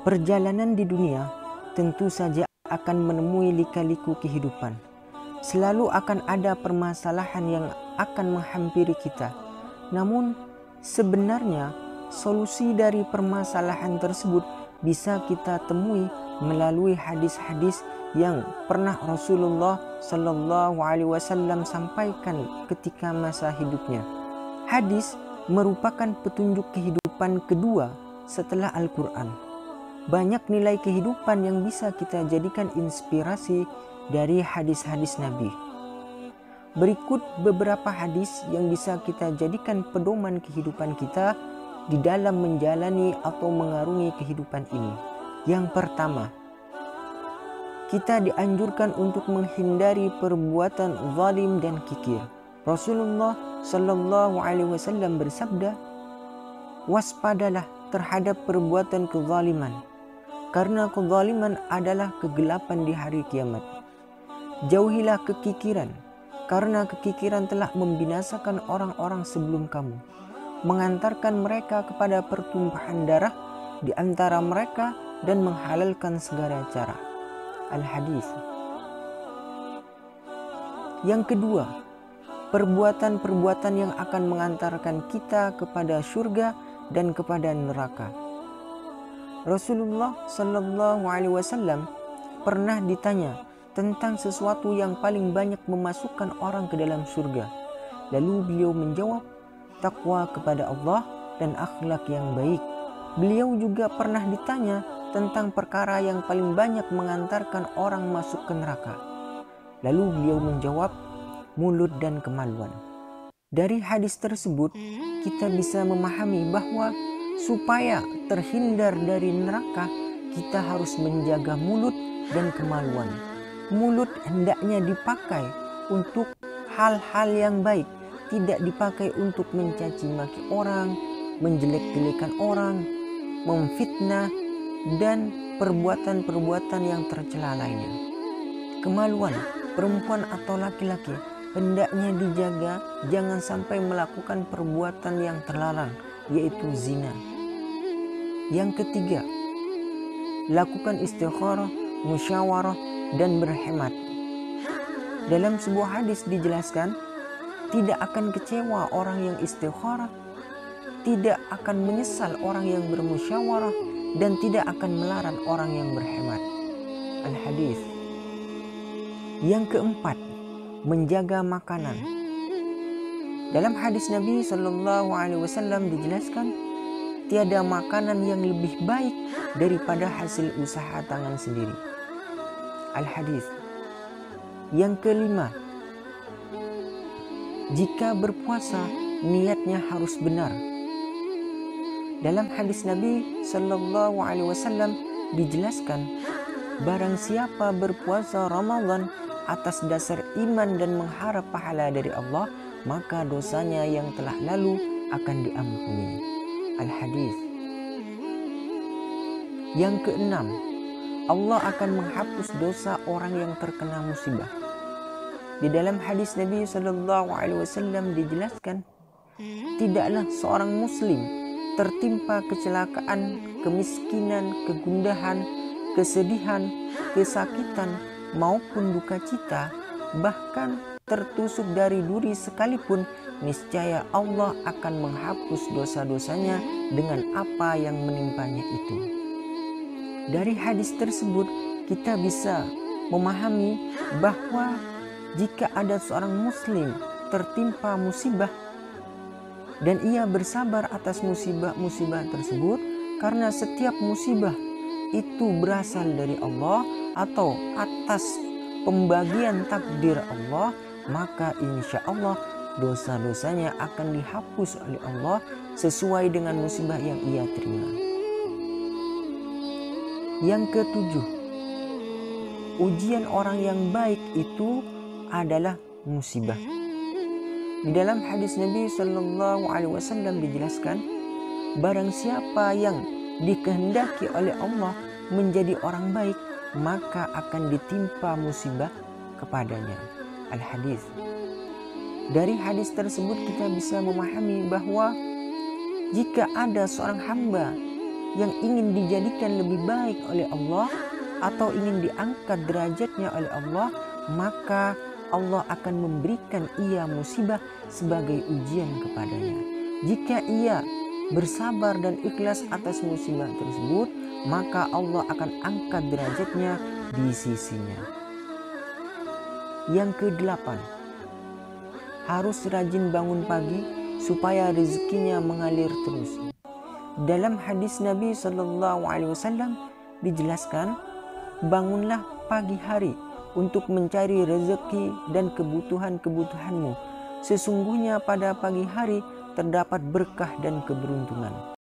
Perjalanan di dunia tentu saja akan menemui lika-liku kehidupan. Selalu akan ada permasalahan yang akan menghampiri kita. Namun sebenarnya solusi dari permasalahan tersebut bisa kita temui melalui hadis-hadis yang pernah Rasulullah Shallallahu Alaihi Wasallam sampaikan ketika masa hidupnya. Hadis merupakan petunjuk kehidupan kedua setelah Al-Quran. Banyak nilai kehidupan yang bisa kita jadikan inspirasi dari hadis-hadis Nabi. Berikut beberapa hadis yang bisa kita jadikan pedoman kehidupan kita di dalam menjalani atau mengarungi kehidupan ini. Yang pertama, kita dianjurkan untuk menghindari perbuatan zalim dan kikir. Rasulullah Shallallahu Alaihi Wasallam bersabda, "Waspadalah terhadap perbuatan kezaliman, karena kezaliman adalah kegelapan di hari kiamat. Jauhilah kekikiran, karena kekikiran telah membinasakan orang-orang sebelum kamu, mengantarkan mereka kepada pertumpahan darah di antara mereka dan menghalalkan segala cara." Al-Hadis. Yang kedua, perbuatan-perbuatan yang akan mengantarkan kita kepada surga dan kepada neraka. Rasulullah Shallallahu Alaihi Wasallam pernah ditanya tentang sesuatu yang paling banyak memasukkan orang ke dalam surga. Lalu beliau menjawab, takwa kepada Allah dan akhlak yang baik. Beliau juga pernah ditanya tentang perkara yang paling banyak mengantarkan orang masuk ke neraka. Lalu beliau menjawab, mulut dan kemaluan. Dari hadis tersebut, kita bisa memahami bahwa supaya terhindar dari neraka, kita harus menjaga mulut dan kemaluan. Mulut hendaknya dipakai untuk hal-hal yang baik, tidak dipakai untuk mencaci maki orang, menjelek-jelekan orang, memfitnah, dan perbuatan-perbuatan yang tercela lainnya. Kemaluan perempuan atau laki-laki hendaknya dijaga jangan sampai melakukan perbuatan yang terlarang, yaitu zina. Yang ketiga, lakukan istikharah, musyawarah, dan berhemat. Dalam sebuah hadis dijelaskan, tidak akan kecewa orang yang istikharah, tidak akan menyesal orang yang bermusyawarah, dan tidak akan melarang orang yang berhemat. Al-Hadis. Yang keempat, menjaga makanan. Dalam hadis Nabi Shallallahu Alaihi Wasallam dijelaskan, tiada makanan yang lebih baik daripada hasil usaha tangan sendiri. Al-Hadis. Yang kelima, jika berpuasa niatnya harus benar. Dalam hadis Nabi Shallallahu Alaihi Wasallam dijelaskan, barang siapa berpuasa Ramadan atas dasar iman dan mengharap pahala dari Allah, maka dosanya yang telah lalu akan diampuni. Al-Hadis. Yang keenam, Allah akan menghapus dosa orang yang terkena musibah. Di dalam hadis Nabi Shallallahu Alaihi Wasallam dijelaskan, tidaklah seorang muslim tertimpa kecelakaan, kemiskinan, kegundahan, kesedihan, kesakitan, maupun duka cita, bahkan tertusuk dari duri sekalipun, niscaya Allah akan menghapus dosa-dosanya dengan apa yang menimpanya itu. Dari hadis tersebut kita bisa memahami bahwa jika ada seorang muslim tertimpa musibah dan ia bersabar atas musibah-musibah tersebut, karena setiap musibah itu berasal dari Allah atau atas pembagian takdir Allah, maka insya Allah dosa-dosanya akan dihapus oleh Allah sesuai dengan musibah yang ia terima. Yang ketujuh, ujian orang yang baik itu adalah musibah. Di dalam hadis Nabi Shallallahu Alaihi Wasallam dijelaskan, barang siapa yang dikehendaki oleh Allah menjadi orang baik, maka akan ditimpa musibah kepadanya. Al-Hadis. Dari hadis tersebut kita bisa memahami bahwa jika ada seorang hamba yang ingin dijadikan lebih baik oleh Allah atau ingin diangkat derajatnya oleh Allah, maka Allah akan memberikan ia musibah sebagai ujian kepadanya. Jika ia bersabar dan ikhlas atas musibah tersebut, maka Allah akan angkat derajatnya di sisinya. Yang kedelapan, harus rajin bangun pagi supaya rezekinya mengalir terus. Dalam hadis Nabi SAW dijelaskan, bangunlah pagi hari untuk mencari rezeki dan kebutuhan-kebutuhanmu. Sesungguhnya pada pagi hari terdapat berkah dan keberuntungan.